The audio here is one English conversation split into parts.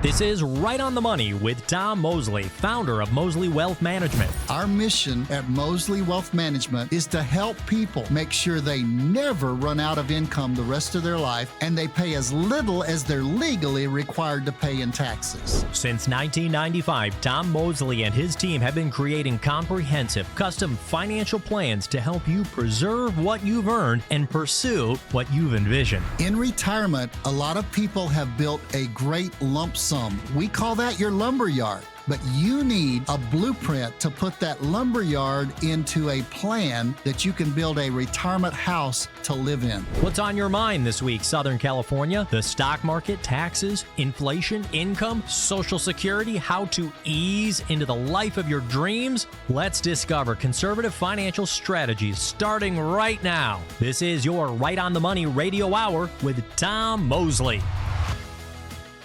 This is Right on the Money with Tom Mosley, founder of Mosley Wealth Management. Our mission at Mosley Wealth Management is to help people make sure they never run out of income the rest of their life and they pay as little as they're legally required to pay in taxes. Since 1995, Tom Mosley and his team have been creating comprehensive, custom financial plans to help you preserve what you've earned and pursue what you've envisioned. In retirement, a lot of people have built a great lump sum. We call that your lumber yard. But you need a blueprint to put that lumber yard into a plan that you can build a retirement house to live in. What's on your mind this week, Southern California? The stock market, taxes, inflation, income, Social Security, how to ease into the life of your dreams? Let's discover conservative financial strategies starting right now. This is your Right on the Money Radio Hour with Tom Mosley.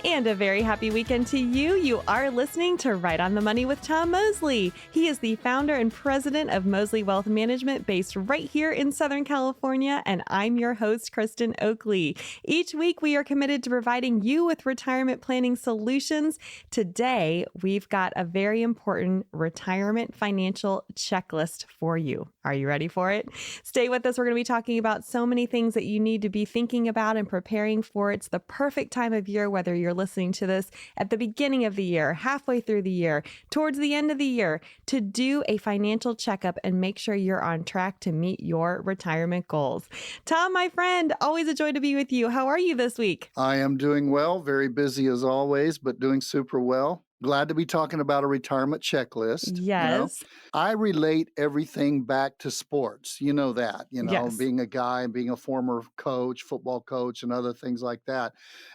And a very happy weekend to you. You are listening to Right on the Money with Tom Mosley. He is the founder and president of Mosley Wealth Management based right here in Southern California. And I'm your host, Kristin Oakley. Each week, we are committed to providing you with retirement planning solutions. Today, we've got a very important retirement financial checklist for you. Are you ready for it? Stay with us. We're going to be talking about so many things that you need to be thinking about and preparing for. It's the perfect time of year, whether you're listening to this at the beginning of the year, halfway through the year, towards the end of the year, to do a financial checkup and make sure you're on track to meet your retirement goals. Tom, my friend, always a joy to be with you. How are you this week? I am doing well, very busy as always, but doing super well. Glad to be talking about a retirement checklist. Yes. I relate everything back to sports. You know that, Yes. being a guy and being a former coach, football coach, and other things like that.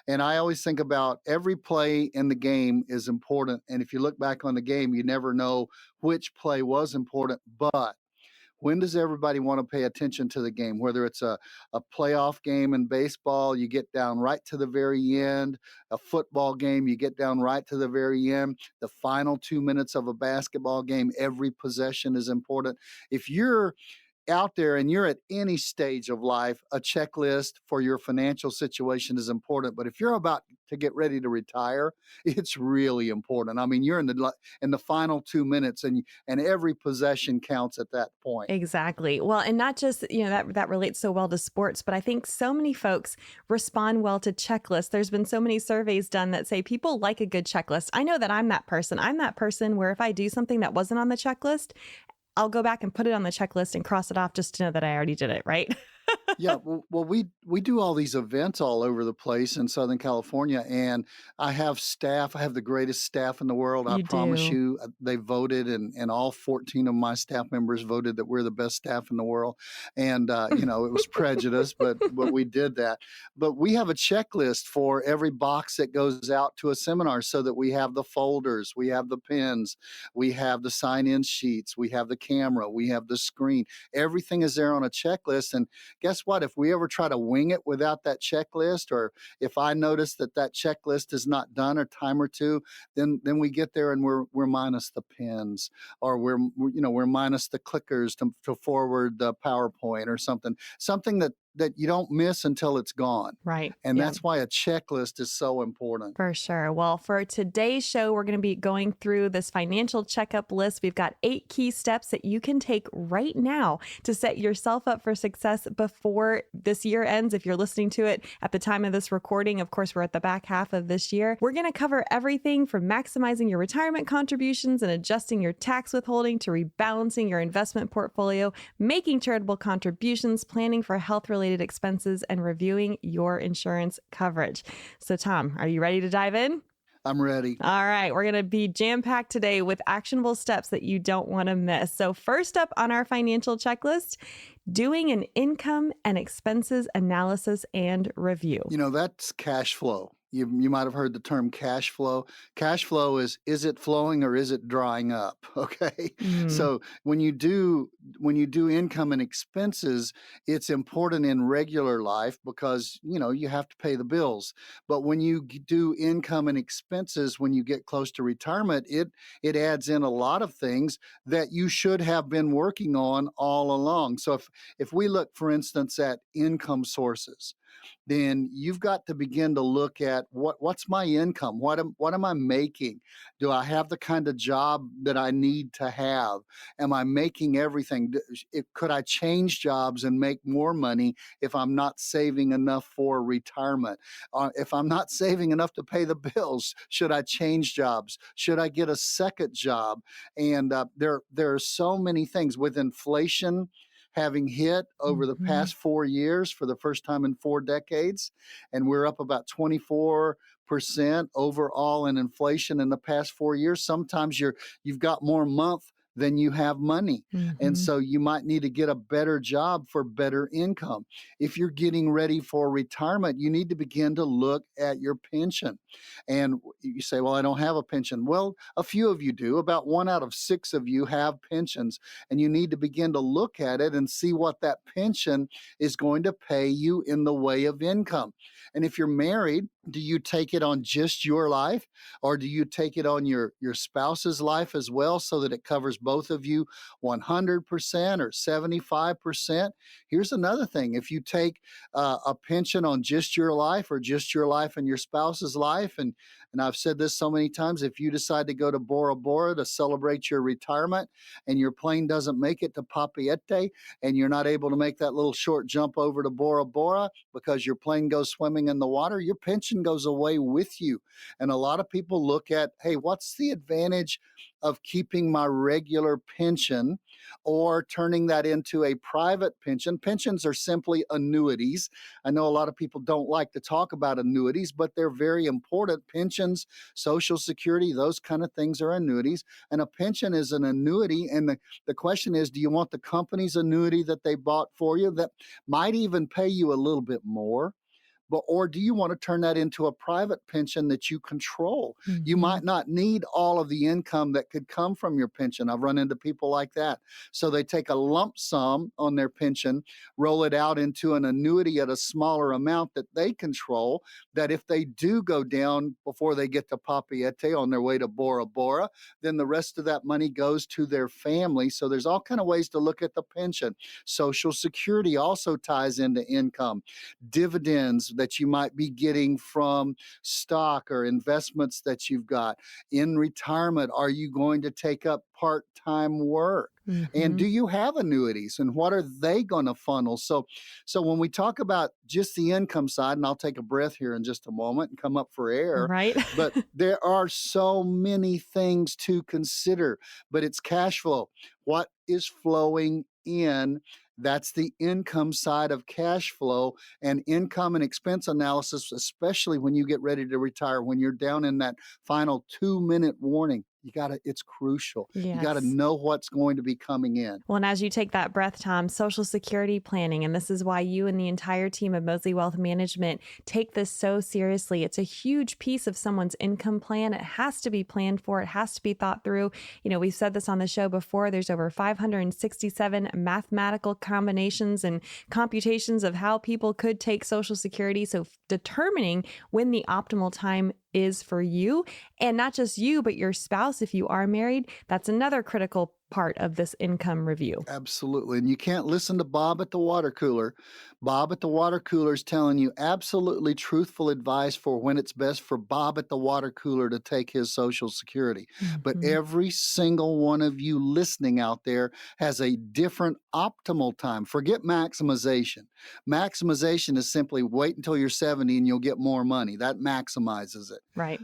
And I always think about every play in the game is important. And if you look back on the game, you never know which play was important, but when does everybody want to pay attention to the game? Whether it's a playoff game in baseball, you get down right to the very end. A football game, you get down right to the very end. The final 2 minutes of a basketball game, every possession is important. If you're out there and you're at any stage of life, a checklist for your financial situation is important. But if you're about to get ready to retire, it's really important. I mean, you're in the final 2 minutes, and every possession counts at that point. Exactly. Well, and not just, that relates so well to sports, but I think so many folks respond well to checklists. There's been so many surveys done that say people like a good checklist. I know that I'm that person. I'm that person where if I do something that wasn't on the checklist, I'll go back and put it on the checklist and cross it off just to know that I already did it, right? Yeah, well, we do all these events all over the place in Southern California, and I have staff. I have the greatest staff in the world. I promise you. They voted, and all 14 of my staff members voted that we're the best staff in the world. And it was prejudice, but we did that. But we have a checklist for every box that goes out to a seminar, so that we have the folders, we have the pens, we have the sign-in sheets, we have the camera, we have the screen. Everything is there on a checklist, and guess what? If we ever try to wing it without that checklist, or if I notice that checklist is not done a time or two, then we get there and we're minus the pins, or we're minus the clickers to forward the PowerPoint or something that you don't miss until it's gone. Right. And that's why a checklist is so important. For sure. Well, for today's show, we're going to be going through this financial checkup list. We've got 8 key steps that you can take right now to set yourself up for success before this year ends. If you're listening to it at the time of this recording, of course, we're at the back half of this year. We're going to cover everything from maximizing your retirement contributions and adjusting your tax withholding to rebalancing your investment portfolio, making charitable contributions, planning for health-related expenses, and reviewing your insurance coverage. So, Tom, are you ready to dive in? I'm ready. All right. We're going to be jam-packed today with actionable steps that you don't want to miss. So first up on our financial checklist, doing an income and expenses analysis and review. That's cash flow. You might have heard the term cash flow. Cash flow is it flowing or is it drying up? Okay. So when you do income and expenses, it's important in regular life because, you have to pay the bills. But when you do income and expenses, when you get close to retirement, it adds in a lot of things that you should have been working on all along. So if we look, for instance, at income sources, then you've got to begin to look at what's my income? What am I making? Do I have the kind of job that I need to have? Am I making everything? Could I change jobs and make more money if I'm not saving enough for retirement? If I'm not saving enough to pay the bills, should I change jobs? Should I get a second job? And there are so many things with inflation having hit over the past 4 years for the first time in 4 decades. And we're up about 24% overall in inflation in the past 4 years. Sometimes you've got more month than you have money. And so you might need to get a better job for better income. If you're getting ready for retirement, you need to begin to look at your pension. And you say, well, I don't have a pension. Well, a few of you do. About 1 out of 6 of you have pensions. And you need to begin to look at it and see what that pension is going to pay you in the way of income. And if you're married, do you take it on just your life, or do you take it on your spouse's life as well, so that it covers both of you 100% or 75%? Here's another thing. If you take a pension on just your life, or just your life and your spouse's life, and I've said this so many times, if you decide to go to 𝗿𝗶𝗴𝗵𝗀 to celebrate your retirement and your plane doesn't make it to 𝗵𝗶𝗴𝗵𝗀, and you're not able to make that little short jump over to 𝗿𝗶𝗴𝗵 because your plane goes swimming in the water, your pension goes away with you. And a lot of people look at, hey, what's the advantage of keeping my regular pension or turning that into a private pension? Pensions are simply annuities. I know a lot of people don't like to talk about annuities, but they're very important. Pensions, Social Security, those kind of things are annuities. And a pension is an annuity. And the question is, do you want the company's annuity that they bought for you that might even pay you a little bit more? Or do you want to turn that into a private pension that you control? You might not need all of the income that could come from your pension. I've run into people like that. So they take a lump sum on their pension, roll it out into an annuity at a smaller amount that they control, that if they do go down before they get to 𝗵𝗶𝗴𝗵𝗀 on their way to 𝗿𝗶𝗴𝗵, then the rest of that money goes to their family. So there's all kind of ways to look at the pension. Social Security also ties into income. Dividends that you might be getting from stock or investments that you've got. In retirement, are you going to take up part-time work? And do you have annuities, and what are they going to funnel? So when we talk about just the income side, and I'll take a breath here in just a moment and come up for air, right? But there are so many things to consider. But it's cash flow. What is flowing in? That's the income side of cash flow, and income and expense analysis, especially when you get ready to retire, when you're down in that final 2-minute warning. It's crucial. Yes. You got to know what's going to be coming in. Well, and as you take that breath, Tom, Social Security planning, and this is why you and the entire team of Moseley Wealth Management take this so seriously. It's a huge piece of someone's income plan. It has to be planned for. It has to be thought through. You know, we've said this on the show before. There's over 567 mathematical combinations and computations of how people could take Social Security. So determining when the optimal time is for you, and not just you, but your spouse, if you are married, that's another critical part of this income review. Absolutely. And you can't listen to Bob at the water cooler. Bob at the water cooler is telling you absolutely truthful advice for when it's best for Bob at the water cooler to take his Social Security. But every single one of you listening out there has a different optimal time. Forget maximization. Maximization is simply wait until you're 70 and you'll get more money. That maximizes it. Right.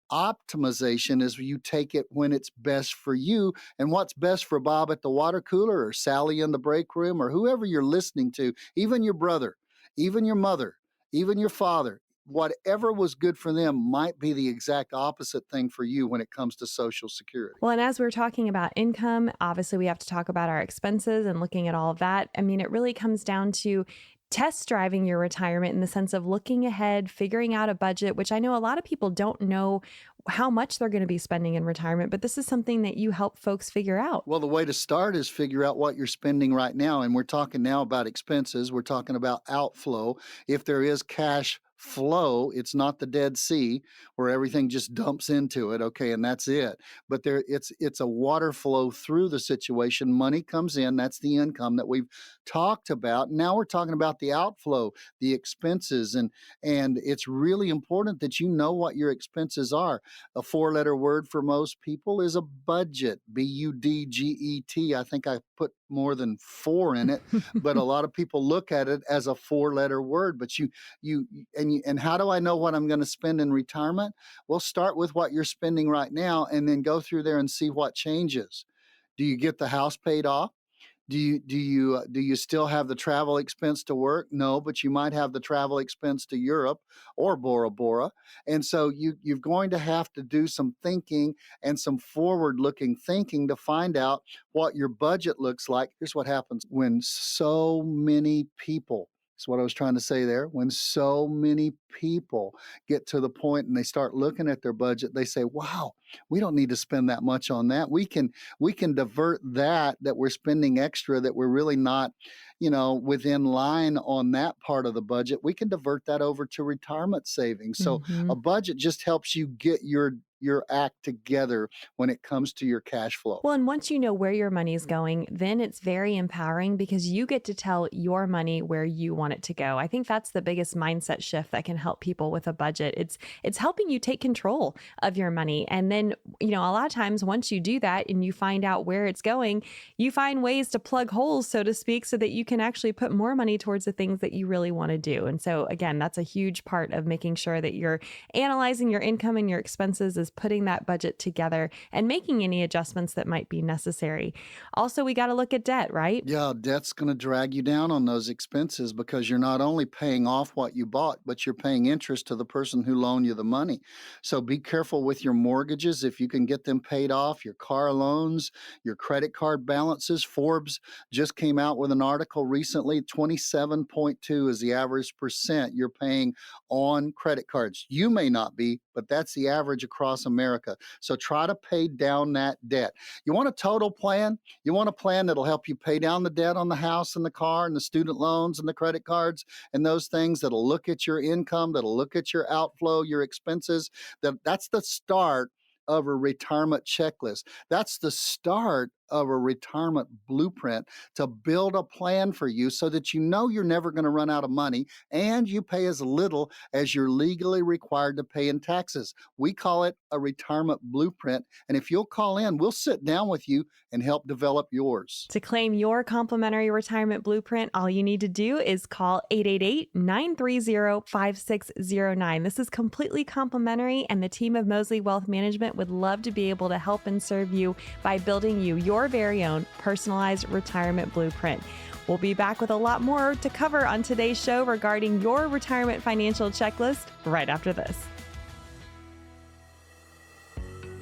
Optimization is you take it when it's best for you, and what's best for Bob at the water cooler, or Sally in the break room, or whoever you're listening to, even your brother, even your mother, even your father. Whatever was good for them might be the exact opposite thing for you when it comes to Social Security. Well, and as we're talking about income, obviously we have to talk about our expenses and looking at all of that. I mean, it really comes down to test driving your retirement in the sense of looking ahead, figuring out a budget, which I know a lot of people don't know how much they're going to be spending in retirement, but this is something that you help folks figure out. Well, the way to start is figure out what you're spending right now. And we're talking now about expenses. We're talking about outflow. If there is cash flow. It's not the Dead Sea where everything just dumps into it, okay, and that's it. But it's a water flow through the situation. Money comes in, that's the income that we've talked about. Now we're talking about the outflow, the expenses, and it's really important that you know what your expenses are. A 4-letter word for most people is a budget, B-U-D-G-E-T. I think I put more than 4 in it, but a lot of people look at it as a 4-letter word. But and how do I know what I'm going to spend in retirement? Well, start with what you're spending right now and then go through there and see what changes. Do you get the house paid off? Do you still have the travel expense to work? No, but you might have the travel expense to Europe or Bora Bora. And so you're going to have to do some thinking and some forward-looking thinking to find out what your budget looks like. Here's what happens when so many people, that's what I was trying to say there. When so many people get to the point and they start looking at their budget, they say, wow, we don't need to spend that much on that. We can divert that we're spending extra, that we're really not, within line on that part of the budget. We can divert that over to retirement savings. So a budget just helps you get your act together when it comes to your cash flow. Well, and once you know where your money is going, then it's very empowering because you get to tell your money where you want it to go. I think that's the biggest mindset shift that can help people with a budget. It's helping you take control of your money. And then, a lot of times once you do that and you find out where it's going, you find ways to plug holes, so to speak, so that you can actually put more money towards the things that you really want to do. And so again, that's a huge part of making sure that you're analyzing your income and your expenses, is putting that budget together and making any adjustments that might be necessary. Also, we got to look at debt, right? Yeah, debt's going to drag you down on those expenses because you're not only paying off what you bought, but you're paying interest to the person who loaned you the money. So be careful with your mortgages if you can get them paid off, your car loans, your credit card balances. Forbes just came out with an article recently, 27.2 is the average percent you're paying on credit cards. You may not be, but that's the average across America. So try to pay down that debt. You want a total plan? You want a plan that'll help you pay down the debt on the house and the car and the student loans and the credit cards and those things, that'll look at your income, that'll look at your outflow, your expenses. That's the start of a retirement checklist. That's the start of a retirement blueprint to build a plan for you so that you know you're never going to run out of money and you pay as little as you're legally required to pay in taxes. We call it a retirement blueprint. And if you'll call in, we'll sit down with you and help develop yours. To claim your complimentary retirement blueprint, all you need to do is call 888-930-5609. This is completely complimentary, and the team of Moseley Wealth Management would love to be able to help and serve you by building you your very own personalized retirement blueprint. We'll be back with a lot more to cover on today's show regarding your retirement financial checklist right after this.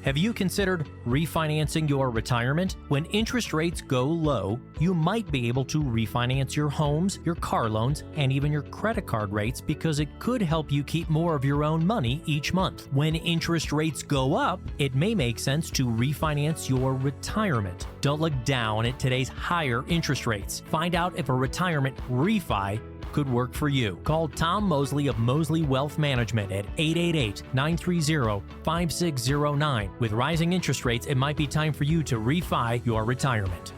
Have you considered refinancing your retirement? When interest rates go low, you might be able to refinance your homes, your car loans, and even your credit card rates because it could help you keep more of your own money each month. When interest rates go up, it may make sense to refinance your retirement. Don't look down at today's higher interest rates. Find out if a retirement refi could work for you. Call Tom Moseley of Moseley Wealth Management at 888-930-5609. With rising interest rates, it might be time for you to refi your retirement.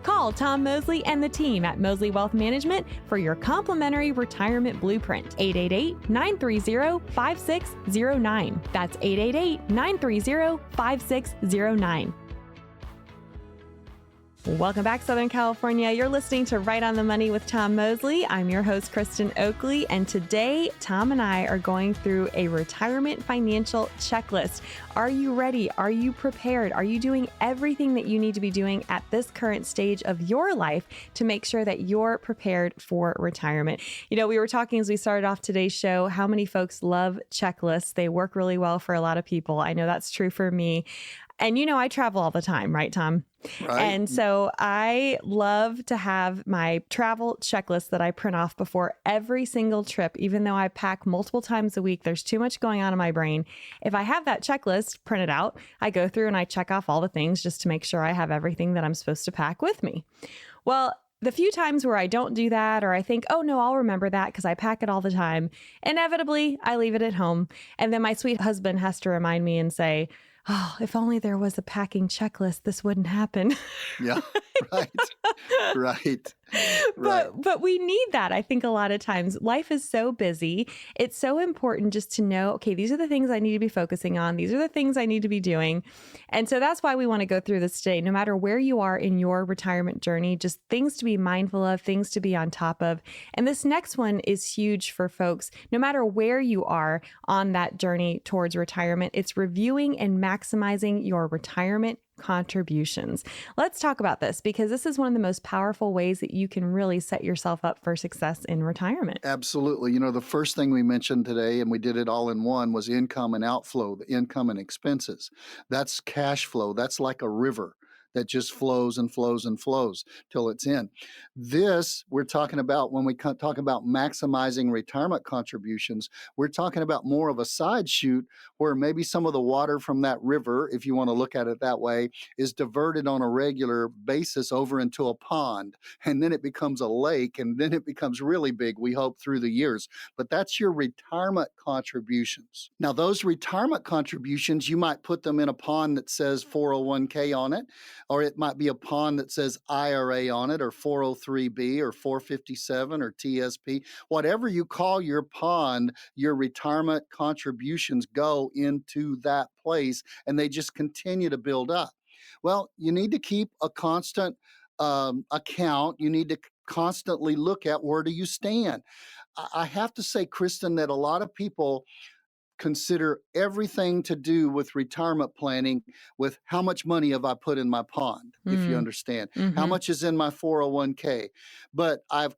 Call Tom Moseley and the team at Moseley Wealth Management for your complimentary retirement blueprint. 888-930-5609. That's 888-930-5609. Welcome back, Southern California. You're listening to Right on the Money with Tom Moseley. I'm your host, Kristin Oakley, and today Tom and I are going through a retirement financial checklist. Are you ready? Are you prepared? Are you doing everything that you need to be doing at this current stage of your life to make sure that you're prepared for retirement? We were talking as we started off today's show, how many folks love checklists. They work really well for a lot of people. I know that's true for me. And I travel all the time, right, Tom? Right. And so I love to have my travel checklist that I print off before every single trip, even though I pack multiple times a week. There's too much going on in my brain. If I have that checklist printed out, I go through and I check off all the things just to make sure I have everything that I'm supposed to pack with me. Well, the few times where I don't do that, or I think, oh no, I'll remember that because I pack it all the time, inevitably I leave it at home. And then my sweet husband has to remind me and say, oh, if only there was a packing checklist, this wouldn't happen. Yeah, right, right. But we need that. I think a lot of times life is so busy. It's so important just to know, okay, these are the things I need to be focusing on. These are the things I need to be doing. And so that's why we want to go through this today. No matter where you are in your retirement journey, just things to be mindful of, things to be on top of. And this next one is huge for folks. No matter where you are on that journey towards retirement, it's reviewing and maximizing your retirement contributions. Let's talk about this because this is one of the most powerful ways that you can really set yourself up for success in retirement. Absolutely. You know, the first thing we mentioned today, and we did it all in one, was income and outflow, the income and expenses. That's cash flow. That's like a river that just flows and flows and flows till it's in. This, we're talking about when we talk about maximizing retirement contributions, we're talking about more of a side chute where maybe some of the water from that river, if you want to look at it that way, is diverted on a regular basis over into a pond. And then it becomes a lake, and then it becomes really big, we hope, through the years. But that's your retirement contributions. Now, those retirement contributions, you might put them in a pond that says 401k on it, or it might be a pond that says IRA on it, or 403B, or 457, or TSP. Whatever you call your pond, your retirement contributions go into that place, and they just continue to build up. Well, you need to keep a constant account. You need to constantly look at where do you stand. I have to say, Kristin, that a lot of people consider everything to do with retirement planning with how much money have I put in my pond, if you understand, how much is in my 401k. But I've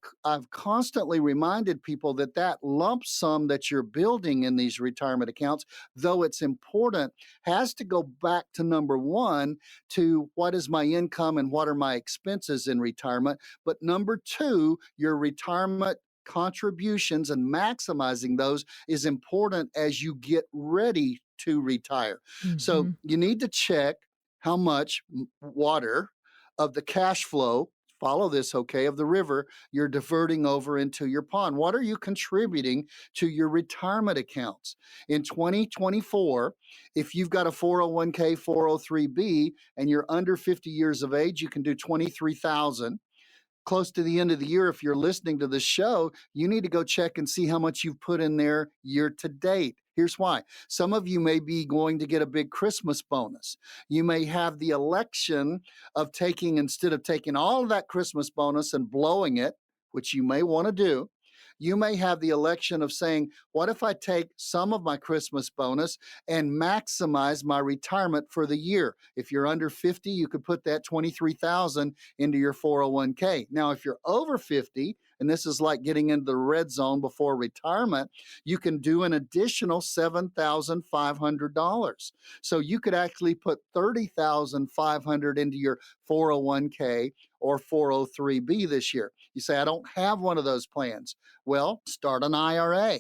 constantly reminded people that that lump sum that you're building in these retirement accounts, though it's important, has to go back to number one, to what is my income and what are my expenses in retirement. But number two, your retirement contributions and maximizing those is important as you get ready to retire. So you need to check how much water of the cash flow, follow this, okay, of the river, you're diverting over into your pond. What are you contributing to your retirement accounts? In 2024, if you've got a 401k, 403b, and you're under 50 years of age, you can do $23,000. Close to the end of the year, if you're listening to this show, you need to go check and see how much you've put in there year to date. Here's why. Some of you may be going to get a big Christmas bonus. You may have the election of taking, instead of taking all of that Christmas bonus and blowing it, which you may want to do, you may have the election of saying, what if I take some of my Christmas bonus and maximize my retirement for the year? If you're under 50, you could put that $23,000 into your 401k. Now, if you're over 50, and this is like getting into the red zone before retirement, you can do an additional $7,500. So you could actually put $30,500 into your 401k or 403b this year. You say, I don't have one of those plans. Well, start an IRA,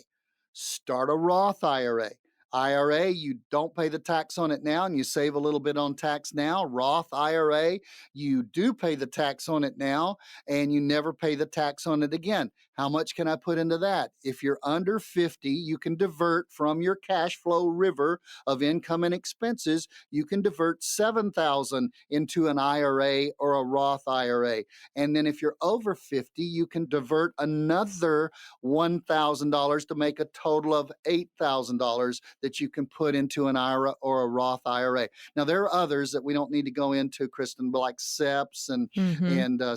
start a Roth IRA. IRA, you don't pay the tax on it now and you save a little bit on tax now. Roth IRA, you do pay the tax on it now and you never pay the tax on it again. How much can I put into that? If you're under 50, you can divert from your cash flow river of income and expenses, you can divert $7,000 into an IRA or a Roth IRA. And then if you're over 50, you can divert another $1,000 to make a total of $8,000 that you can put into an IRA or a Roth IRA. Now, there are others that we don't need to go into, Kristin, like SEPs and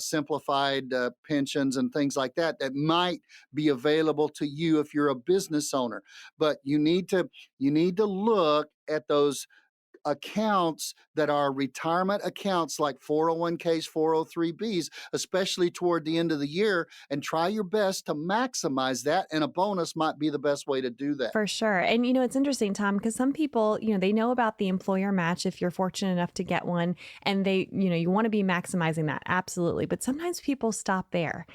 simplified pensions and things like that might be available to you if you're a business owner. But you need to look at those accounts that are retirement accounts like 401ks, 403bs, especially toward the end of the year, and try your best to maximize that. And a bonus might be the best way to do that. For sure. And, it's interesting, Tom, because some people, they know about the employer match if you're fortunate enough to get one, and they, you want to be maximizing that. Absolutely. But sometimes people stop there.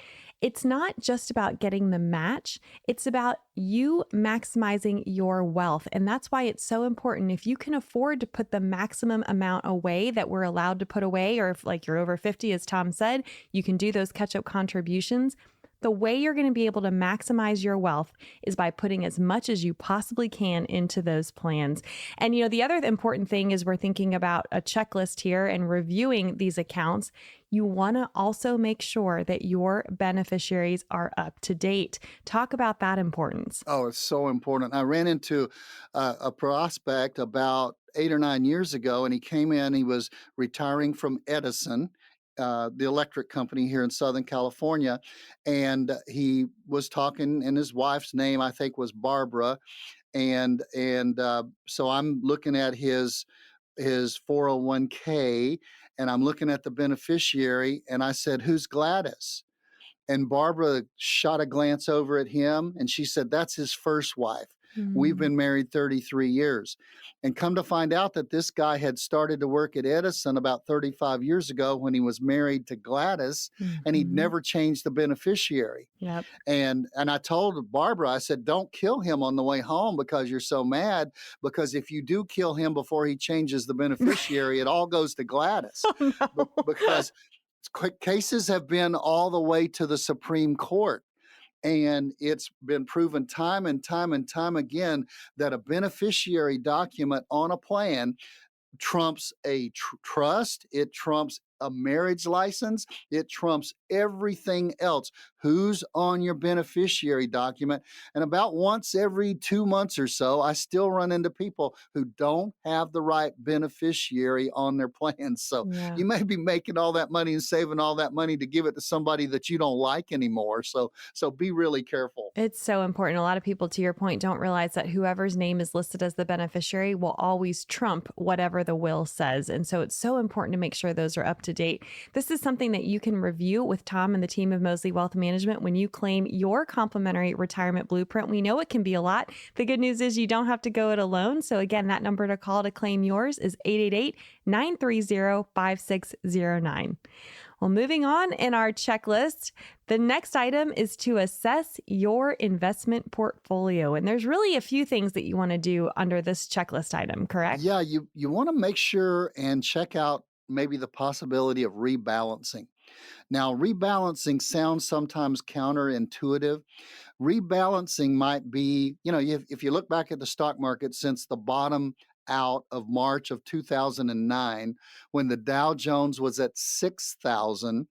it's not just about getting the match. It's about you maximizing your wealth. And that's why it's so important. If you can afford to put the maximum amount away that we're allowed to put away, or if like you're over 50, as Tom said, you can do those catch-up contributions. The way you're going to be able to maximize your wealth is by putting as much as you possibly can into those plans. And, the other important thing is we're thinking about a checklist here and reviewing these accounts. You want to also make sure that your beneficiaries are up to date. Talk about that importance. Oh, it's so important. I ran into a prospect about 8 or 9 years ago, and he came in, he was retiring from Edison, the electric company here in Southern California. And he was talking, and his wife's name, I think, was Barbara. And so I'm looking at his 401k, and I'm looking at the beneficiary, and I said, "Who's Gladys?" And Barbara shot a glance over at him, and she said, "That's his first wife. We've been married 33 years. And come to find out that this guy had started to work at Edison about 35 years ago when he was married to Gladys, and he'd never changed the beneficiary. Yep. And I told Barbara, I said, "Don't kill him on the way home because you're so mad, because if you do kill him before he changes the beneficiary, it all goes to Gladys." Oh, no. Because cases have been all the way to the Supreme Court. And it's been proven time and time and time again that a beneficiary document on a plan trumps a trust, it trumps a marriage license, it trumps everything else. Who's on your beneficiary document? And about once every 2 months or so, I still run into people who don't have the right beneficiary on their plans. So you may be making all that money and saving all that money to give it to somebody that you don't like anymore. So be really careful. It's so important. A lot of people, to your point, don't realize that whoever's name is listed as the beneficiary will always trump whatever the will says. And so it's so important to make sure those are up to date. This is something that you can review with Tom and the team of Moseley Wealth Management when you claim your complimentary retirement blueprint. We know it can be a lot. The good news is you don't have to go it alone. So again, that number to call to claim yours is 888-930-5609. Well, moving on in our checklist, the next item is to assess your investment portfolio. And there's really a few things that you want to do under this checklist item, correct? Yeah, you want to make sure and check out maybe the possibility of rebalancing. Now, rebalancing sounds sometimes counterintuitive. Rebalancing might be, if you look back at the stock market since the bottom out of March of 2009, when the Dow Jones was at 6,000,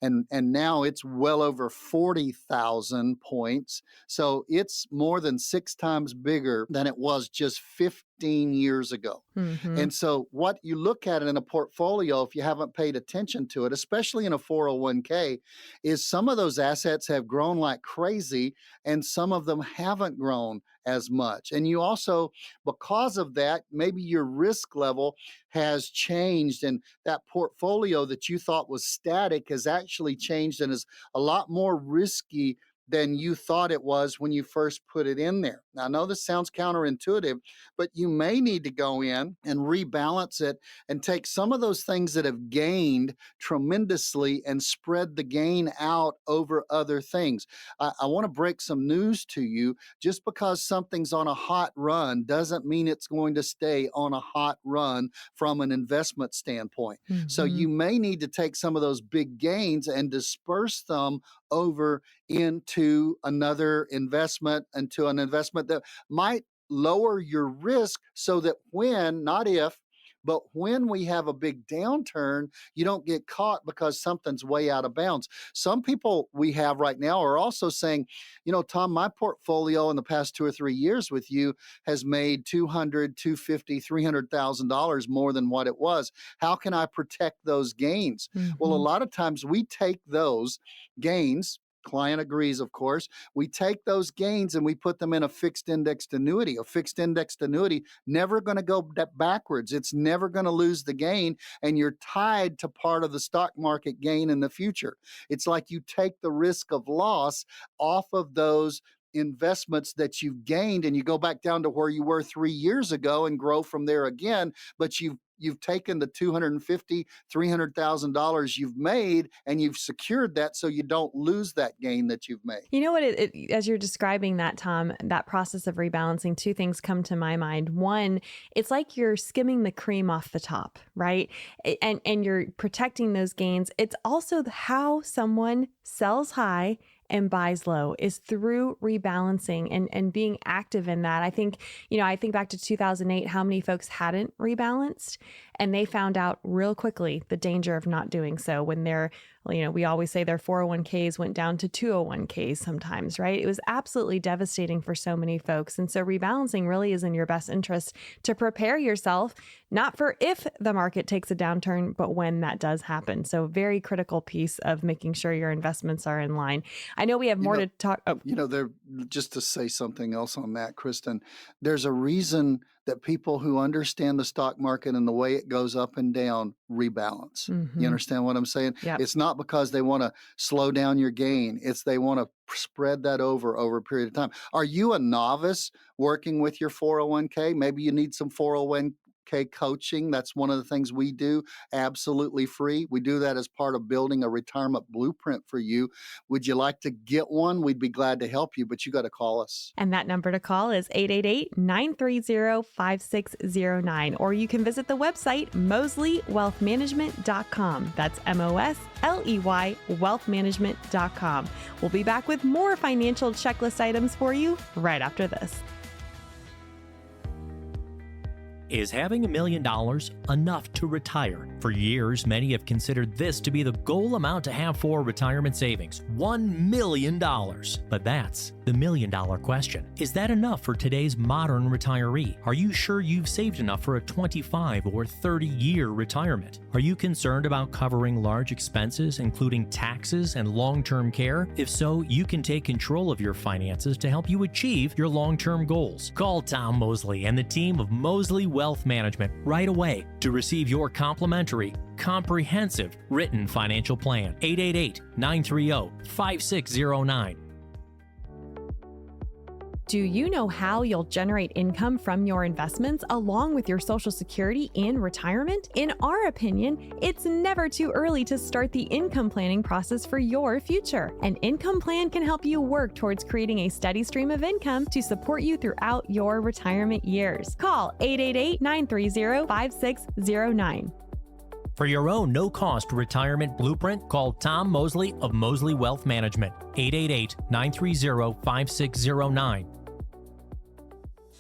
and now it's well over 40,000 points. So it's more than 6 times bigger than it was just 15 years ago. And so what you look at in a portfolio, if you haven't paid attention to it, especially in a 401k, is some of those assets have grown like crazy and some of them haven't grown as much. And you also, because of that, maybe your risk level has changed, and that portfolio that you thought was static has actually changed and is a lot more risky than you thought it was when you first put it in there. Now, I know this sounds counterintuitive, but you may need to go in and rebalance it and take some of those things that have gained tremendously and spread the gain out over other things. I want to break some news to you. Just because something's on a hot run doesn't mean it's going to stay on a hot run from an investment standpoint. So you may need to take some of those big gains and disperse them over into another investment, into an investment that might lower your risk, so that when, not if, but when we have a big downturn, you don't get caught because something's way out of bounds. Some people we have right now are also saying, Tom, my portfolio in the past 2 or 3 years with you has made $200,000, $250,000, $300,000 more than what it was. How can I protect those gains? Well, a lot of times we take those gains, client agrees, of course, we take those gains and we put them in a fixed indexed annuity. A fixed indexed annuity never going to go backwards. It's never going to lose the gain, and you're tied to part of the stock market gain in the future. It's like you take the risk of loss off of those investments that you've gained and you go back down to where you were 3 years ago and grow from there again, but you've taken the $250,000, $300,000 you've made and you've secured that so you don't lose that gain that you've made. You know what, as you're describing that, Tom, that process of rebalancing, two things come to my mind. One, it's like you're skimming the cream off the top, right? And you're protecting those gains. It's also how someone sells high and buys low is through rebalancing and being active in that. I think back to 2008, how many folks hadn't rebalanced, and they found out real quickly the danger of not doing so when we always say their 401ks went down to 201ks sometimes, right? It was absolutely devastating for so many folks. And so rebalancing really is in your best interest to prepare yourself, not for if the market takes a downturn, but when that does happen. So very critical piece of making sure your investments are in line. I know we have more to talk. Oh. Just to say something else on that, Kristin, there's a reason that people who understand the stock market and the way it goes up and down rebalance. Mm-hmm. You understand what I'm saying? Yep. It's not because they want to slow down your gain. It's they want to spread that over a period of time. Are you a novice working with your 401k? Maybe you need some 401k coaching. That's one of the things we do, absolutely free. We do that as part of building a retirement blueprint for you. Would you like to get one? We'd be glad to help you, but you got to call us. And that number to call is 888-930-5609, or you can visit the website mosleywealthmanagement.com. That's MOSLEY wealthmanagement.com. We'll be back with more financial checklist items for you right after this. Is having $1 million enough to retire? For years, many have considered this to be the goal amount to have for retirement savings, $1 million. But that's the $1 million question. Is that enough for today's modern retiree? Are you sure you've saved enough for a 25 or 30-year retirement? Are you concerned about covering large expenses, including taxes and long-term care? If so, you can take control of your finances to help you achieve your long-term goals. Call Tom Mosley and the team of Mosley Wealth Management right away to receive your complimentary, comprehensive written financial plan. 888-930-5609. Do you know how you'll generate income from your investments along with your Social Security in retirement? In our opinion, it's never too early to start the income planning process for your future. An income plan can help you work towards creating a steady stream of income to support you throughout your retirement years. Call 888-930-5609. For your own no-cost retirement blueprint, call Tom Mosley of Mosley Wealth Management, 888-930-5609.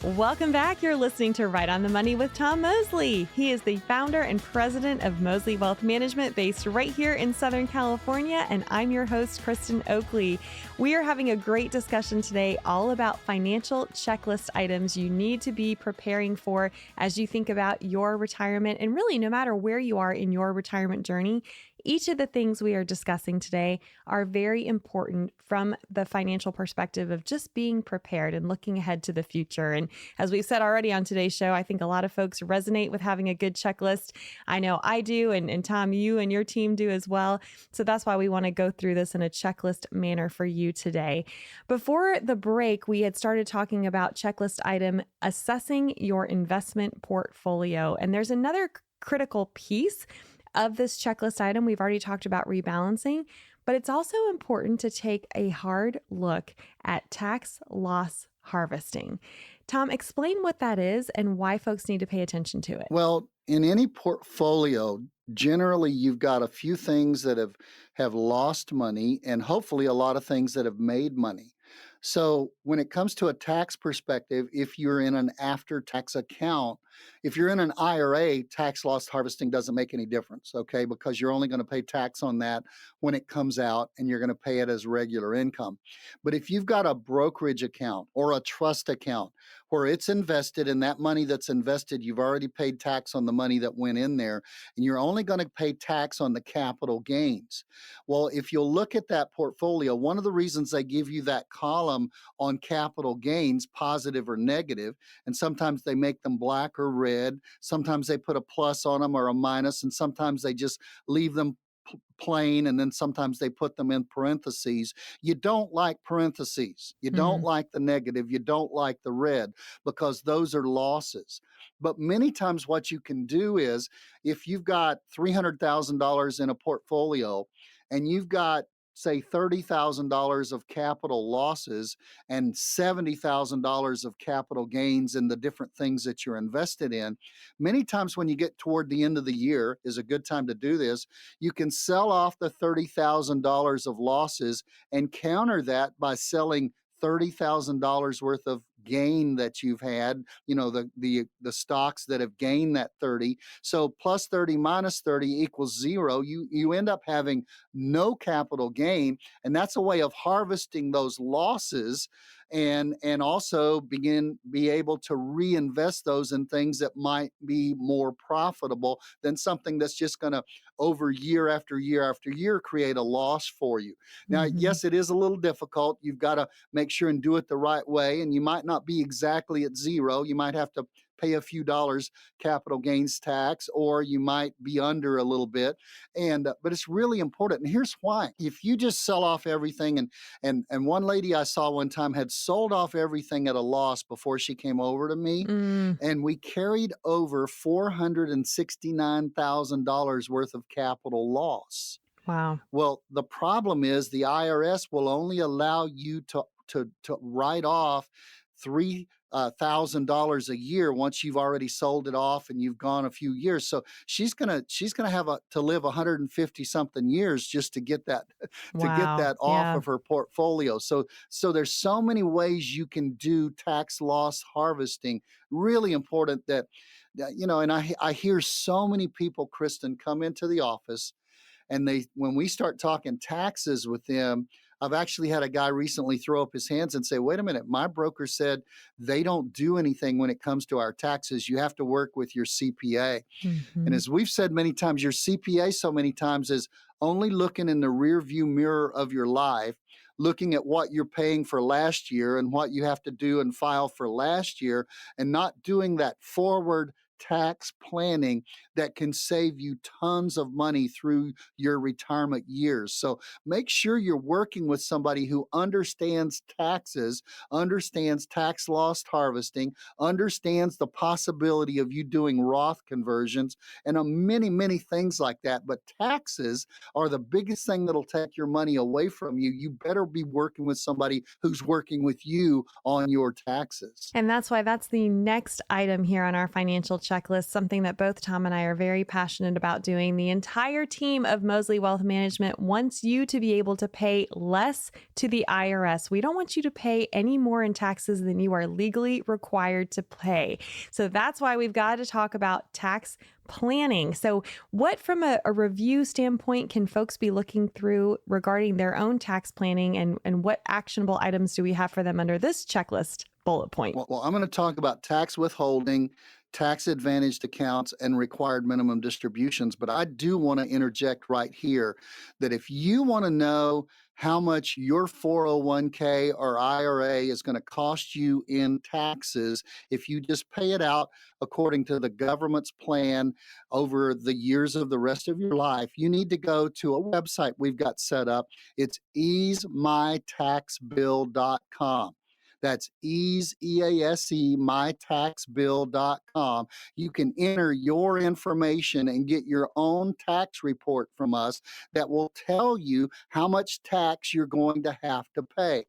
Welcome back. You're listening to Right on the Money with Tom Mosley. He is the founder and president of Mosley Wealth Management based right here in Southern California, and I'm your host, Kristin Oakley. We are having a great discussion today all about financial checklist items you need to be preparing for as you think about your retirement, and really no matter where you are in your retirement journey. Each of the things we are discussing today are very important from the financial perspective of just being prepared and looking ahead to the future. And as we've said already on today's show, I think a lot of folks resonate with having a good checklist. I know I do, and Tom, you and your team do as well. So that's why we want to go through this in a checklist manner for you today. Before the break, we had started talking about checklist item, assessing your investment portfolio. And there's another critical piece of this checklist item. We've already talked about rebalancing, but it's also important to take a hard look at tax loss harvesting. Tom, explain what that is and why folks need to pay attention to it. Well, in any portfolio, generally you've got a few things that have lost money and hopefully a lot of things that have made money. So when it comes to a tax perspective, if you're in an after-tax account, if you're in an IRA, tax loss harvesting doesn't make any difference, okay? Because you're only going to pay tax on that when it comes out and you're going to pay it as regular income. But if you've got a brokerage account or a trust account where it's invested and that money that's invested, you've already paid tax on the money that went in there and you're only going to pay tax on the capital gains. Well, if you'll look at that portfolio, one of the reasons they give you that column on capital gains, positive or negative, and sometimes they make them black or red, sometimes they put a plus on them or a minus, and sometimes they just leave them plain, and then sometimes they put them in parentheses. You don't like parentheses. You don't like the negative. You don't like the red, because those are losses. But many times what you can do is, if you've got $300,000 in a portfolio and you've got, say, $30,000 of capital losses and $70,000 of capital gains in the different things that you're invested in, many times when you get toward the end of the year is a good time to do this. You can sell off the $30,000 of losses and counter that by selling $30,000 worth of gain that you've had, the stocks that have gained that 30. So plus 30 minus 30 equals 0. You end up having no capital gain, and that's a way of harvesting those losses and also be able to reinvest those in things that might be more profitable than something that's just going to, over year after year after year, create a loss for you. Now, yes, it is a little difficult. You've got to make sure and do it the right way, and you might not be exactly at 0. You might have to pay a few dollars capital gains tax, or you might be under a little bit. But it's really important. And here's why. If you just sell off everything, and one lady I saw one time had sold off everything at a loss before she came over to me, and we carried over $469,000 worth of capital loss. Wow. Well, the problem is the IRS will only allow you to write off $3,000 a year once you've already sold it off and you've gone a few years. So she's gonna have to live 150 something years just to get that off of her portfolio. So there's so many ways you can do tax loss harvesting. Really important that and I hear so many people, Kristin, come into the office, and when we start talking taxes with them, I've actually had a guy recently throw up his hands and say, wait a minute, my broker said they don't do anything when it comes to our taxes. You have to work with your CPA. And as we've said many times, your CPA so many times is only looking in the rear view mirror of your life, looking at what you're paying for last year and what you have to do and file for last year, and not doing that forward tax planning that can save you tons of money through your retirement years. So make sure you're working with somebody who understands taxes, understands tax loss harvesting, understands the possibility of you doing Roth conversions, and many, many things like that. But taxes are the biggest thing that'll take your money away from you. You better be working with somebody who's working with you on your taxes. And that's why that's the next item here on our financial checklist, something that both Tom and I are very passionate about doing. The entire team of Moseley Wealth Management wants you to be able to pay less to the IRS. We don't want you to pay any more in taxes than you are legally required to pay. So that's why we've got to talk about tax planning. So what, from a review standpoint, can folks be looking through regarding their own tax planning, and what actionable items do we have for them under this checklist bullet point? Well, I'm going to talk about tax withholding, tax advantaged accounts, and required minimum distributions. But I do want to interject right here that if you want to know how much your 401k or IRA is going to cost you in taxes if you just pay it out according to the government's plan over the years of the rest of your life, you need to go to a website we've got set up. It's easemytaxbill.com. That's ease, EASE, mytaxbill.com. You can enter your information and get your own tax report from us that will tell you how much tax you're going to have to pay.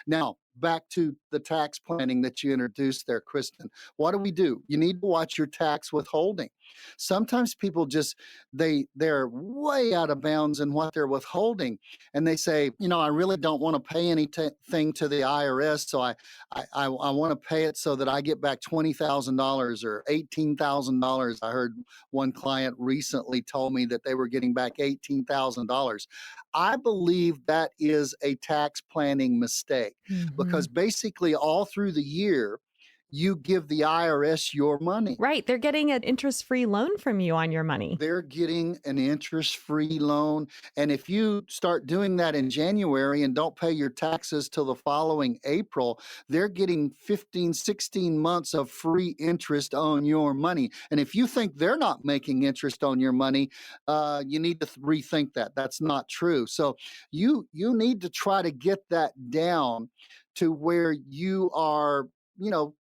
Now, back to the tax planning that you introduced there, Kristin. What do? You need to watch your tax withholding. Sometimes people they're way out of bounds in what they're withholding. And they say, I really don't want to pay anything to the IRS, so I want to pay it so that I get back $20,000 or $18,000. I heard one client recently told me that they were getting back $18,000. I believe that is a tax planning mistake, because basically all through the year, you give the IRS your money. Right. They're getting an interest-free loan from you on your money. They're getting an interest-free loan. And if you start doing that in January and don't pay your taxes till the following April, they're getting 15, 16 months of free interest on your money. And if you think they're not making interest on your money, you need to rethink that. That's not true. So you need to try to get that down to where you are,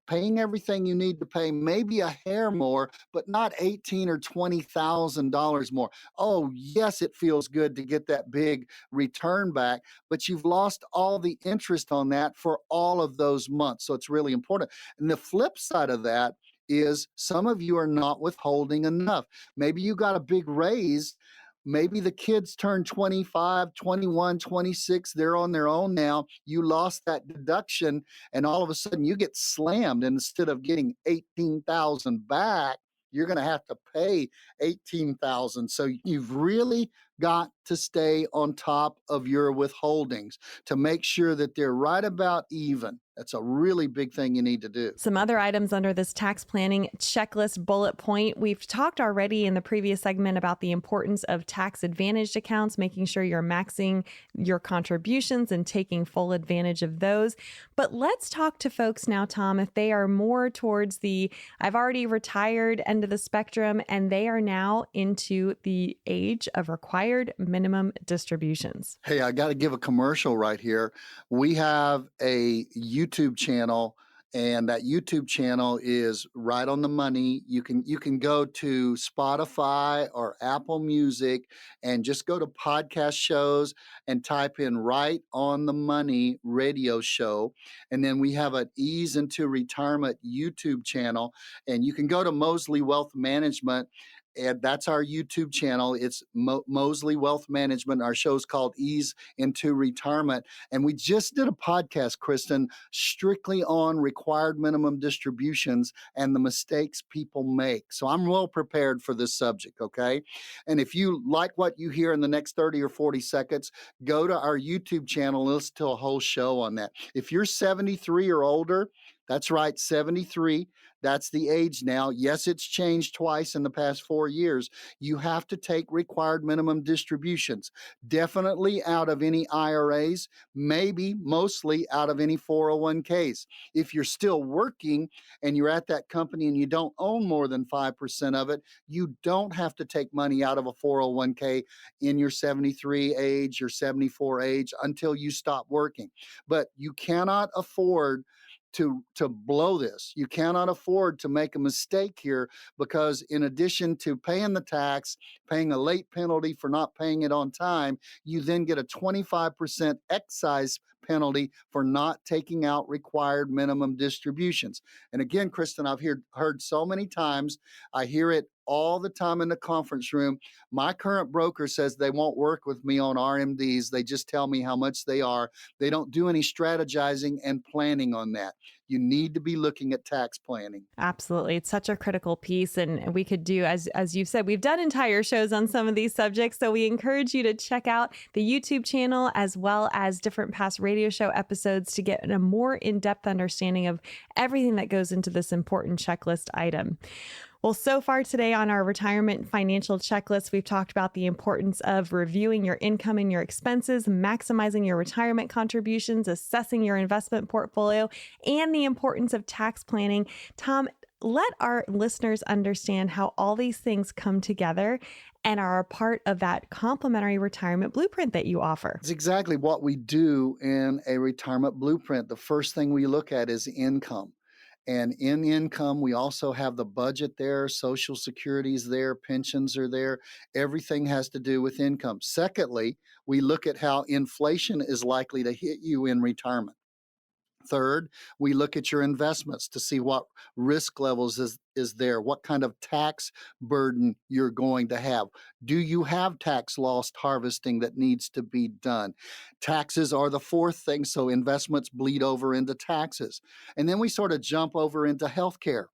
paying everything you need to pay, maybe a hair more, but not $18,000 or $20,000 more. Oh, yes, it feels good to get that big return back, but you've lost all the interest on that for all of those months. So it's really important. And the flip side of that is some of you are not withholding enough. Maybe you got a big raise. Maybe the kids turn 25, 21, 26. They're on their own now. You lost that deduction, and all of a sudden you get slammed. And instead of getting 18,000 back, you're going to have to pay 18,000. So you've really got to stay on top of your withholdings to make sure that they're right about even. That's a really big thing you need to do. Some other items under this tax planning checklist bullet point. We've talked already in the previous segment about the importance of tax advantaged accounts, making sure you're maxing your contributions and taking full advantage of those. But let's talk to folks now, Tom, if they are more towards the I've already retired end of the spectrum and they are now into the age of required minimum distributions. Hey, I got to give a commercial right here. We have a YouTube channel, and that YouTube channel is right on the money. You can go to Spotify or Apple Music and just go to podcast shows and type in Right on the Money radio show. And then we have an Ease into Retirement YouTube channel, and you can go to Mosley Wealth Management. And that's our YouTube channel. It's Mosley Wealth Management. Our show's called Ease into Retirement. And we just did a podcast, Kristin, strictly on required minimum distributions and the mistakes people make. So I'm well prepared for this subject, okay? And if you like what you hear in the next 30 or 40 seconds, go to our YouTube channel and listen to a whole show on that. If you're 73 or older, that's right, 73. That's the age now. Yes, it's changed twice in the past 4 years. You have to take required minimum distributions, definitely out of any IRAs, maybe mostly out of any 401ks. If you're still working and you're at that company and you don't own more than 5% of it, you don't have to take money out of a 401k in your 73 age or 74 age until you stop working. But you cannot afford to blow this. You cannot afford to make a mistake here, because in addition to paying the tax, paying a late penalty for not paying it on time, you then get a 25% excise penalty for not taking out required minimum distributions. And again, Kristin, I've heard so many times, I hear it all the time in the conference room. My current broker says they won't work with me on RMDs. They just tell me how much they are. They don't do any strategizing and planning on that. You need to be looking at tax planning. Absolutely. It's such a critical piece. And we could do, as you've said, we've done entire shows on some of these subjects. So we encourage you to check out the YouTube channel as well as different past radio show episodes to get a more in-depth understanding of everything that goes into this important checklist item. Well, so far today on our retirement financial checklist, we've talked about the importance of reviewing your income and your expenses, maximizing your retirement contributions, assessing your investment portfolio, and the importance of tax planning. Tom, let our listeners understand how all these things come together and are a part of that complimentary retirement blueprint that you offer. It's exactly what we do in a retirement blueprint. The first thing we look at is income. And in income, we also have the budget there, Social Security is there, pensions are there. Everything has to do with income. Secondly, we look at how inflation is likely to hit you in retirement. Third, we look at your investments to see what risk levels is there, what kind of tax burden you're going to have. Do you have tax loss harvesting that needs to be done? Taxes are the fourth thing, so investments bleed over into taxes. And then we sort of jump over into healthcare.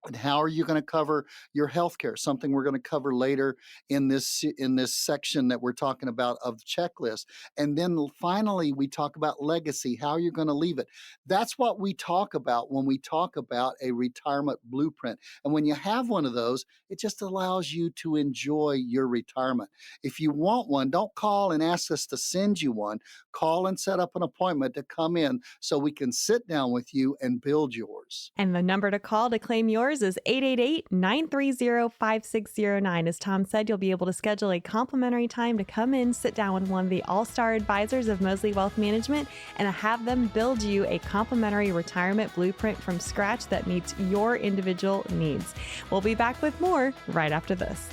And how are you going to cover your health care? Something we're going to cover later in this section that we're talking about of the checklist. And then finally, we talk about legacy, how you're going to leave it. That's what we talk about when we talk about a retirement blueprint. And when you have one of those, it just allows you to enjoy your retirement. If you want one, don't call and ask us to send you one. Call and set up an appointment to come in so we can sit down with you and build yours. And the number to call to claim yours is 888-930-5609. As Tom said, you'll be able to schedule a complimentary time to come in, sit down with one of the all-star advisors of Moseley Wealth Management, and have them build you a complimentary retirement blueprint from scratch that meets your individual needs. We'll be back with more right after this.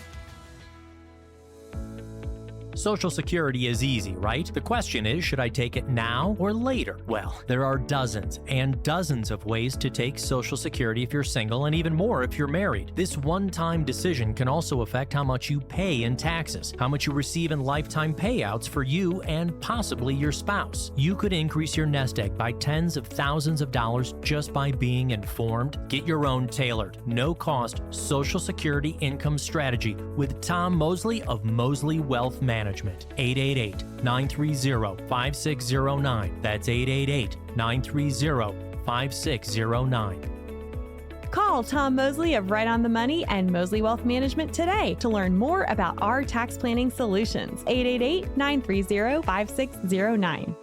Social Security is easy, right? The question is, should I take it now or later? Well, there are dozens and dozens of ways to take Social Security if you're single, and even more if you're married. This one-time decision can also affect how much you pay in taxes, how much you receive in lifetime payouts for you and possibly your spouse. You could increase your nest egg by tens of thousands of dollars just by being informed. Get your own tailored, no-cost Social Security income strategy with Tom Moseley of Moseley Wealth Management. 888-930-5609. That's 888-930-5609. Call Tom Moseley of Right on the Money and Moseley Wealth Management today to learn more about our tax planning solutions. 888-930-5609.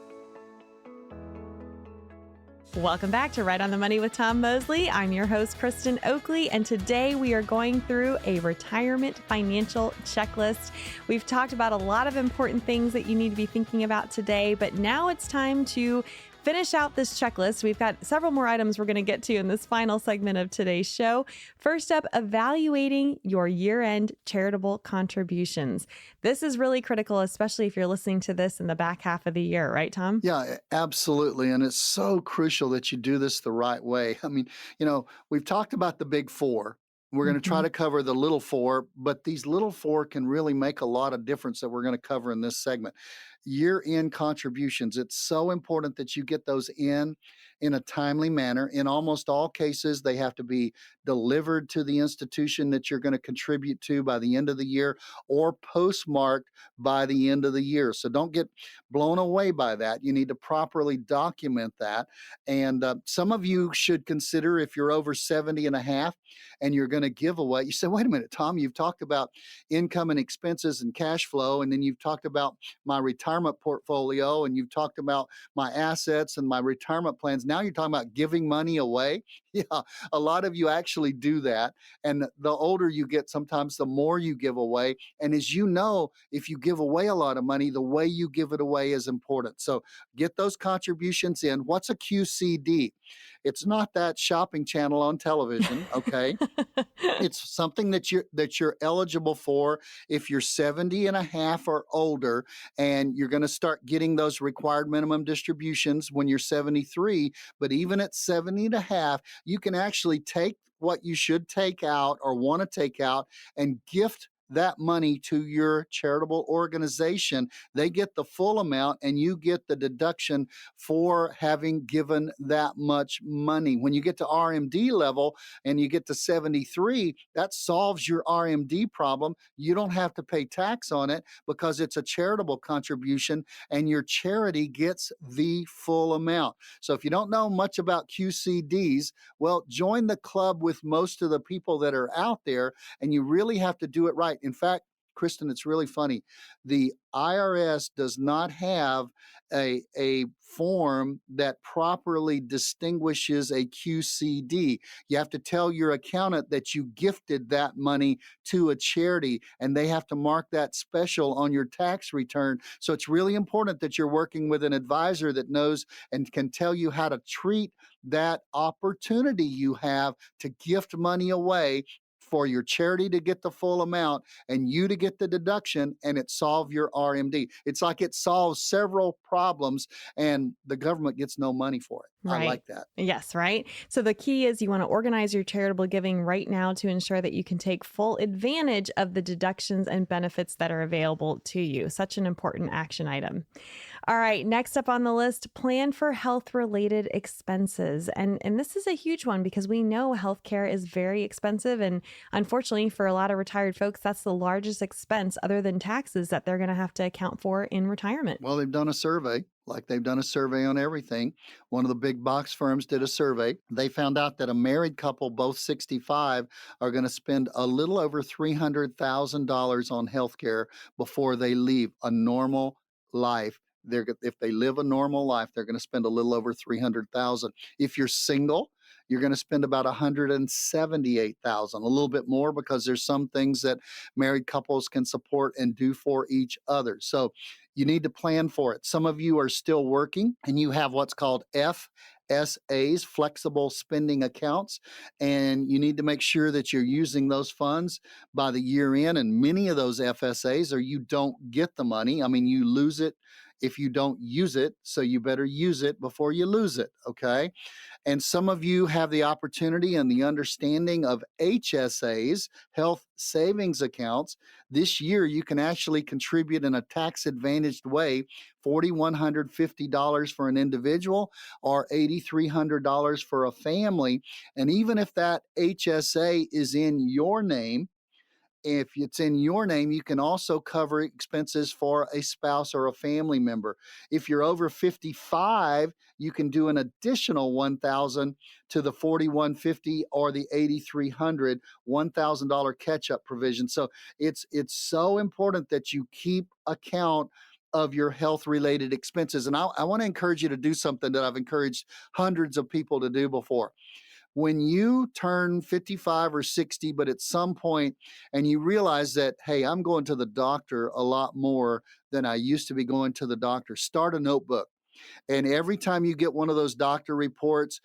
Welcome back to Right on the Money with Tom Moseley. I'm your host, Kristin Oakley, and today we are going through a retirement financial checklist. We've talked about a lot of important things that you need to be thinking about today, but now it's time to finish out this checklist. We've got several more items we're going to get to in this final segment of today's show. First up, evaluating your year-end charitable contributions. This is really critical, especially if you're listening to this in the back half of the year, right, Tom? Yeah, absolutely. And it's so crucial that you do this the right way. I mean, we've talked about the big four. We're going to try to cover the little four, but these little four can really make a lot of difference that we're going to cover in this segment. Year-end contributions. It's so important that you get those in a timely manner. In almost all cases, they have to be delivered to the institution that you're going to contribute to by the end of the year or postmarked by the end of the year. So don't get blown away by that. You need to properly document that. And some of you should consider, if you're over 70 and a half and you're going to give away, you say, wait a minute, Tom, you've talked about income and expenses and cash flow, and then you've talked about my retirement portfolio, and you've talked about my assets and my retirement plans. Now you're talking about giving money away. Yeah, a lot of you actually do that. And the older you get, sometimes the more you give away. And as you know, if you give away a lot of money, the way you give it away is important. So get those contributions in. What's a QCD? It's not that shopping channel on television, okay? It's something that you're eligible for if you're 70 and a half or older, and you're going to start getting those required minimum distributions when you're 73. But even at 70 and a half, you can actually take what you should take out or want to take out and gift that money to your charitable organization. They get the full amount and you get the deduction for having given that much money. When you get to RMD level and you get to 73, that solves your RMD problem. You don't have to pay tax on it because it's a charitable contribution and your charity gets the full amount. So if you don't know much about QCDs, well, join the club with most of the people that are out there, and you really have to do it right. In fact, Kristin, it's really funny. The IRS does not have a form that properly distinguishes a QCD. You have to tell your accountant that you gifted that money to a charity, and they have to mark that special on your tax return. So it's really important that you're working with an advisor that knows and can tell you how to treat that opportunity you have to gift money away for your charity to get the full amount and you to get the deduction, and it solve your RMD. It's like it solves several problems and the government gets no money for it. I like that. Yes, right. So the key is you want to organize your charitable giving right now to ensure that you can take full advantage of the deductions and benefits that are available to you. Such an important action item. All right, next up on the list, plan for health-related expenses. And this is a huge one because we know healthcare is very expensive. And unfortunately, for a lot of retired folks, that's the largest expense other than taxes that they're going to have to account for in retirement. Well, they've done a survey, like they've done a survey on everything. One of the big box firms did a survey. They found out that a married couple, both 65, are going to spend a little over $300,000 on healthcare before they leave a normal life. If they live a normal life, they're going to spend a little over $300,000. If you're single, you're going to spend about $178,000, a little bit more because there's some things that married couples can support and do for each other. So you need to plan for it. Some of you are still working and you have what's called FSAs, flexible spending accounts, and you need to make sure that you're using those funds by the year end. And many of those FSAs, or you don't get the money. I mean, you lose it if you don't use it, so you better use it before you lose it, okay? And some of you have the opportunity and the understanding of HSAs, health savings accounts. This year, you can actually contribute in a tax-advantaged way, $4,150 for an individual or $8,300 for a family. And even if that HSA is in your name, if it's in your name, you can also cover expenses for a spouse or a family member. If you're over 55, you can do an additional $1,000 to the $4,150 or the $8,300, $1,000 catch-up provision. So it's so important that you keep account of your health-related expenses. And I want to encourage you to do something that I've encouraged hundreds of people to do before. When you turn 55 or 60, but at some point, and you realize that, hey, I'm going to the doctor a lot more than I used to be going to the doctor, start a notebook. And every time you get one of those doctor reports,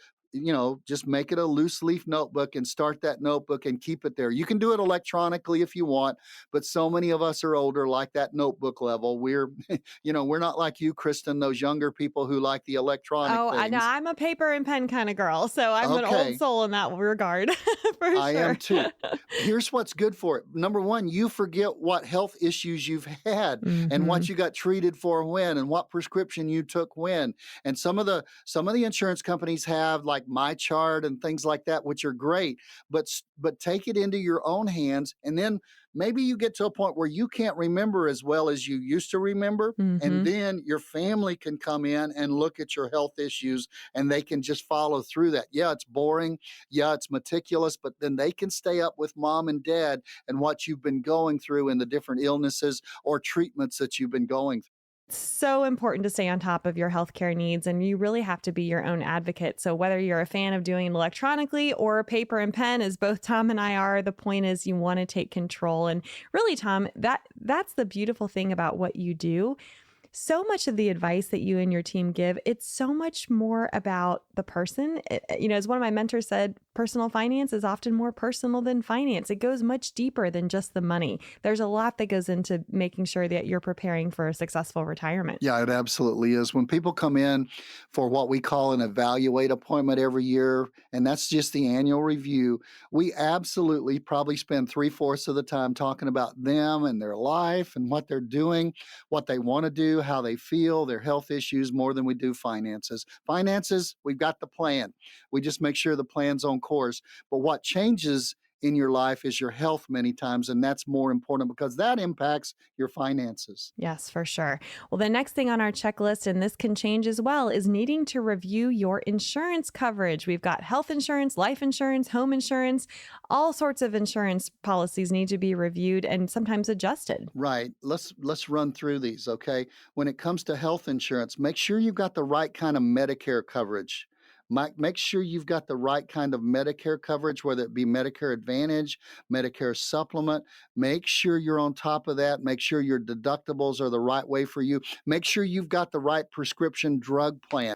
just make it a loose leaf notebook and start that notebook and keep it there. You can do it electronically if you want, but so many of us are older, like that notebook level. We're not like you, Kristin, those younger people who like the electronic things. I know. I'm a paper and pen kind of girl, so I'm an old soul in that regard, for sure. I am too. Here's what's good for it. Number one, you forget what health issues you've had and what you got treated for when and what prescription you took when. And some of the insurance companies have like My Chart and things like that, which are great, but take it into your own hands. And then maybe you get to a point where you can't remember as well as you used to remember. And then your family can come in and look at your health issues and they can just follow through that. Yeah, it's boring. Yeah, it's meticulous, but then they can stay up with mom and dad and what you've been going through and the different illnesses or treatments that you've been going through. So important to stay on top of your healthcare needs, and you really have to be your own advocate. So whether you're a fan of doing it electronically or paper and pen, as both Tom and I are, the point is you want to take control. And really, Tom, that's the beautiful thing about what you do. So much of the advice that you and your team give, it's so much more about the person. As one of my mentors said, personal finance is often more personal than finance. It goes much deeper than just the money. There's a lot that goes into making sure that you're preparing for a successful retirement. Yeah, it absolutely is. When people come in for what we call an evaluate appointment every year, and that's just the annual review, we absolutely probably spend 3/4 of the time talking about them and their life and what they're doing, what they want to do, how they feel, their health issues, more than we do finances. Finances, we've got the plan. We just make sure the plan's on course. But what changes in your life is your health many times, and that's more important because that impacts your finances. Yes, for sure. Well, the next thing on our checklist, and this can change as well, is needing to review your insurance coverage. We've got health insurance, life insurance, home insurance, all sorts of insurance policies need to be reviewed and sometimes adjusted. Right. Let's run through these, okay? When it comes to health insurance, make sure you've got the right kind of Medicare coverage. Make sure you've got the right kind of Medicare coverage, whether it be Medicare Advantage, Medicare Supplement. Make sure you're on top of that. Make sure your deductibles are the right way for you. Make sure you've got the right prescription drug plan.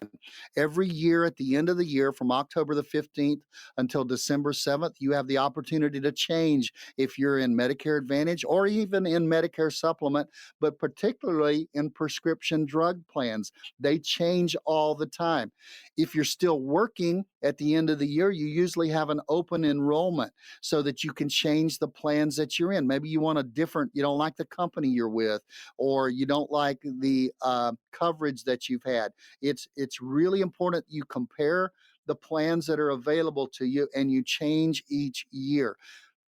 Every year at the end of the year, from October the 15th until December 7th, you have the opportunity to change if you're in Medicare Advantage or even in Medicare Supplement, but particularly in prescription drug plans. They change all the time. If you're still working at the end of the year, you usually have an open enrollment so that you can change the plans that you're in. Maybe you want a different, you don't like the company you're with, or you don't like the coverage that you've had. It's really important you compare the plans that are available to you and you change each year.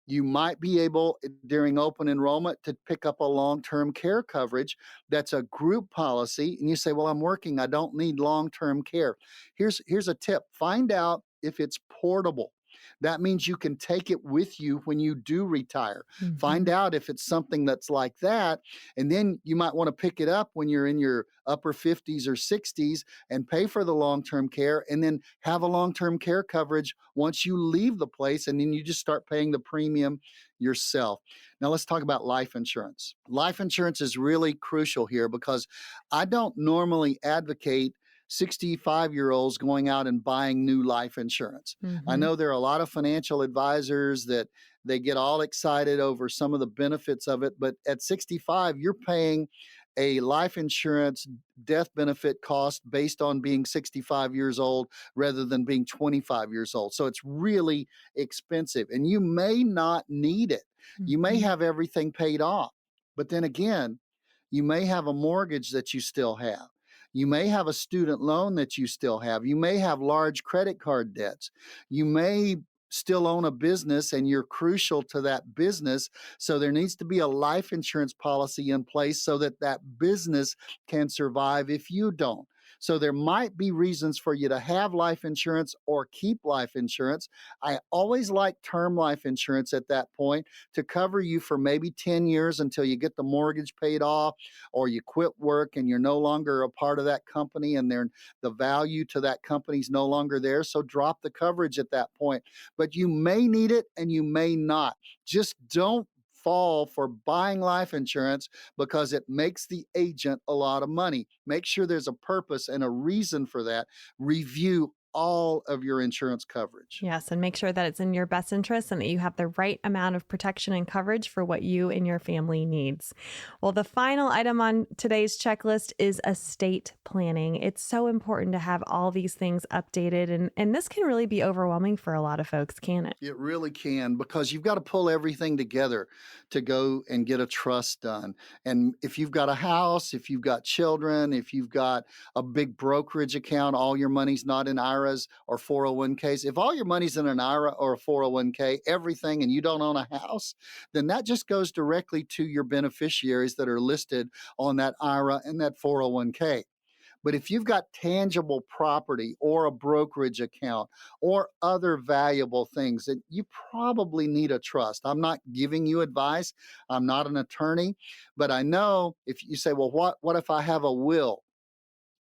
You might be able, during open enrollment, to pick up a long-term care coverage that's a group policy. And you say, well, I'm working, I don't need long-term care. Here's a tip. Find out if it's portable. That means you can take it with you when you do retire. Find out if it's something that's like that. And then you might want to pick it up when you're in your upper 50s or 60s and pay for the long-term care, and then have a long-term care coverage once you leave the place, and then you just start paying the premium yourself. Now let's talk about life insurance. Life insurance is really crucial here because I don't normally advocate 65-year-olds going out and buying new life insurance. I know there are a lot of financial advisors that they get all excited over some of the benefits of it, but at 65, you're paying a life insurance death benefit cost based on being 65 years old rather than being 25 years old. So it's really expensive, and you may not need it. You may have everything paid off, but then again, you may have a mortgage that you still have. You may have a student loan that you still have. You may have large credit card debts. You may still own a business and you're crucial to that business. So there needs to be a life insurance policy in place so that that business can survive if you don't. So there might be reasons for you to have life insurance or keep life insurance. I always like term life insurance at that point to cover you for maybe 10 years until you get the mortgage paid off, or you quit work and you're no longer a part of that company and the value to that company is no longer there. So drop the coverage at that point. But you may need it and you may not. Just don't fall for buying life insurance because it makes the agent a lot of money. Make sure there's a purpose and a reason for that. Review all of your insurance coverage. Yes, and make sure that it's in your best interest and that you have the right amount of protection and coverage for what you and your family needs. Well, the final item on today's checklist is estate planning. It's so important to have all these things updated, and this can really be overwhelming for a lot of folks, can it? It really can, because you've got to pull everything together to go and get a trust done. And if you've got a house, if you've got children, if you've got a big brokerage account, all your money's not in IRAs or 401ks. If all your money's in an IRA or a 401k, everything, and you don't own a house, then that just goes directly to your beneficiaries that are listed on that IRA and that 401k. But if you've got tangible property or a brokerage account or other valuable things, then you probably need a trust. I'm not giving you advice. I'm not an attorney, but I know if you say, well, what if I have a will?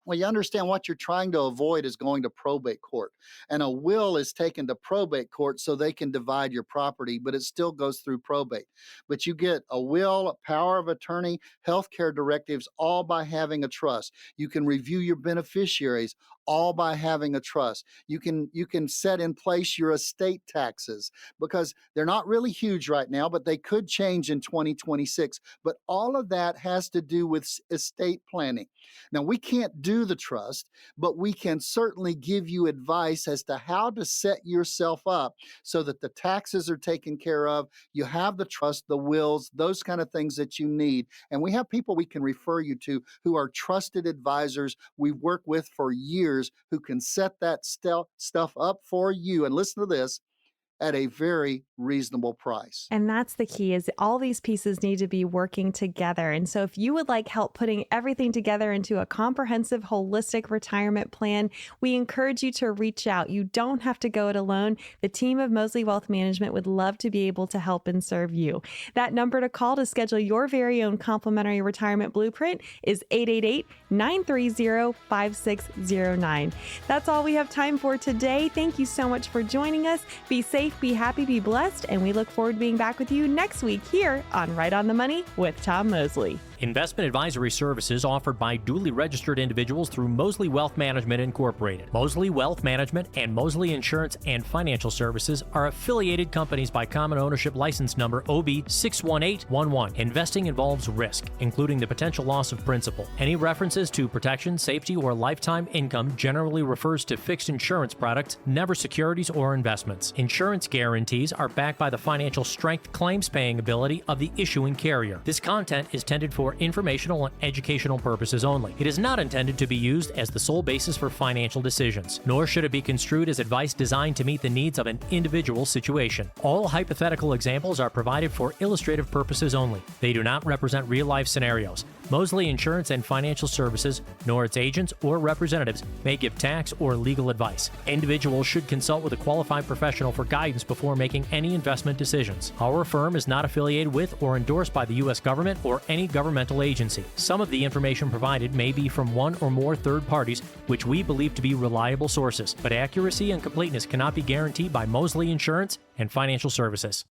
Well, you understand what you're trying to avoid is going to probate court. And a will is taken to probate court so they can divide your property, but it still goes through probate. But you get a will, a power of attorney, healthcare directives, all by having a trust. You can review your beneficiaries, all by having a trust. You can set in place your estate taxes, because they're not really huge right now, but they could change in 2026. But all of that has to do with estate planning. Now, we can't do the trust, but we can certainly give you advice as to how to set yourself up so that the taxes are taken care of, you have the trust, the wills, those kind of things that you need. And we have people we can refer you to who are trusted advisors we work with for years who can set that stuff up for you. And listen to this, at a very reasonable price. And that's the key, is all these pieces need to be working together. And so if you would like help putting everything together into a comprehensive, holistic retirement plan, we encourage you to reach out. You don't have to go it alone. The team of Mosley Wealth Management would love to be able to help and serve you. That number to call to schedule your very own complimentary retirement blueprint is 888-930-5609. That's all we have time for today. Thank you so much for joining us. Be safe, be happy, be blessed, and we look forward to being back with you next week here on Right on the Money with Tom Mosley. Investment advisory services offered by duly registered individuals through Mosley Wealth Management Incorporated. Mosley Wealth Management and Mosley Insurance and Financial Services are affiliated companies by common ownership license number OB61811. Investing involves risk, including the potential loss of principal. Any references to protection, safety, or lifetime income generally refers to fixed insurance products, never securities or investments. Insurance guarantees are backed by the financial strength, claims paying ability of the issuing carrier. This content is intended for informational and educational purposes only. It is not intended to be used as the sole basis for financial decisions, nor should it be construed as advice designed to meet the needs of an individual situation. All hypothetical examples are provided for illustrative purposes only. They do not represent real-life scenarios. Mosley Insurance and Financial Services, nor its agents or representatives, may give tax or legal advice. Individuals should consult with a qualified professional for guidance before making any investment decisions. Our firm is not affiliated with or endorsed by the U.S. government or any governmental agency. Some of the information provided may be from one or more third parties, which we believe to be reliable sources, but accuracy and completeness cannot be guaranteed by Mosley Insurance and Financial Services.